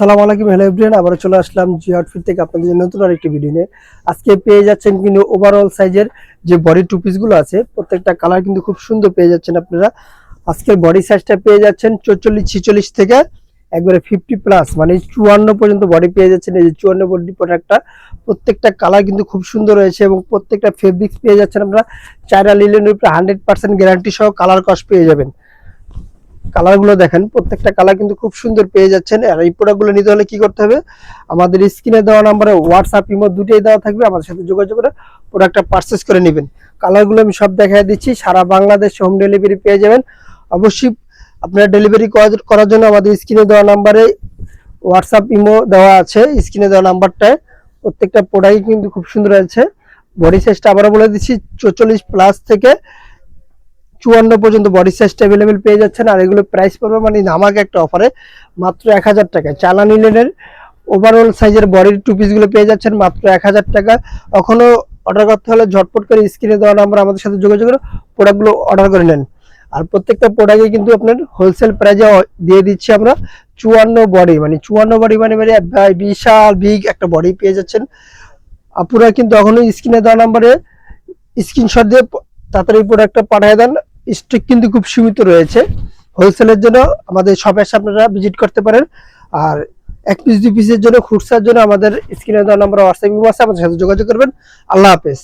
আসসালামু আলাইকুম, hello everyone. আবার চলে আসলাম জি আউটফিট থেকে আপনাদের জন্য নতুন আরেকটি ভিডিও নিয়ে। আজকে পেয়ে যাচ্ছেন কিন্তু ওভারঅল সাইজের যে বডি টু পিস গুলো আছে, প্রত্যেকটা কালার কিন্তু খুব সুন্দর পেয়ে যাচ্ছেন আপনারা। আজকের বডি সাইজটা পেয়ে যাচ্ছেন 44-46 থেকে একবারে 50+ মানে 54 পর্যন্ত বডি পেয়ে যাচ্ছেন। এই যে 54 বডি প্রোডাক্টটা, প্রত্যেকটা কালার কিন্তু খুব সুন্দর রয়েছে এবং প্রত্যেকটা ফেব্রিক্স পেয়ে যাচ্ছেন আপনারা চায়না লিনেনের উপরে 100% গ্যারান্টি সহ কালার কস পেয়ে যাবেন। কালার গুলো দেখেন, প্রত্যেকটা কালার কিন্তু খুব সুন্দর পেয়ে যাচ্ছেন। আর এই প্রোডাক্ট গুলো নিতে হলে কি করতে হবে, আমাদের স্ক্রিনে দেওয়া নাম্বারে হোয়াটসঅ্যাপ ইমো দুটোই দেওয়া থাকবে, আমাদের সাথে যোগাযোগ করে প্রোডাক্টটা পারচেস করে নেবেন। কালার গুলো আমি সব দেখাই দিচ্ছি, সারা বাংলাদেশ হোম ডেলিভারি পেয়ে যাবেন। অবশ্যই আপনারা ডেলিভারি করার জন্য আমাদের স্ক্রিনে দেওয়া নাম্বারে হোয়াটসঅ্যাপ ইমো দেওয়া আছে, স্ক্রিনে দেওয়া নাম্বারটায় প্রত্যেকটা প্রোডাক্ট কিন্তু খুব সুন্দর আছে। বডি সাইজটা আবারও বলে দিচ্ছি, 44+ থেকে 54 পর্যন্ত বডি সাইজটা अवेलेबल পেয়ে যাচ্ছেন। আর এগুলো প্রাইস পড়বে মানে ধামাকা একটা অফারে মাত্র 1000 টাকায়। চায়না লিনেনের ওভারঅল সাইজের বডির টু পিস গুলো পেয়ে যাচ্ছেন মাত্র 1000 টাকা। এখনো অর্ডার করতে হলে ঝটপট করে স্ক্রিনে দেওয়া নাম্বার আমাদের সাথে যোগাযোগ করে প্রোডাক্টগুলো অর্ডার করে নেন। আর প্রত্যেকটা প্রোডাক্টে কিন্তু আপনার হোলসেল প্রাইসে দিয়ে দিচ্ছি আমরা 54 বডি, মানে 54 বডি মানে বিশাল বিগ একটা বডি পেয়ে যাচ্ছেন। আপুরা কিন্তু এখনো স্ক্রিনে দেওয়া নাম্বারে স্ক্রিনশট দিয়ে তাড়াতাড়ি প্রোডাক্টটা পাঠিয়ে দেন। স্টক কিন্তু খুব সীমিত রয়েছে। হোলসেলের জন্য আমাদের শপে এসে আপনারা ভিজিট করতে পারেন। আর এক পিস দুই পিসের জন্য খুচরার জন্য আমাদের স্ক্রিনে দেওয়া নাম্বার হোয়াটসঅ্যাপ আছে, আমাদের সাথে যোগাযোগ করবেন। আল্লাহ হাফেজ।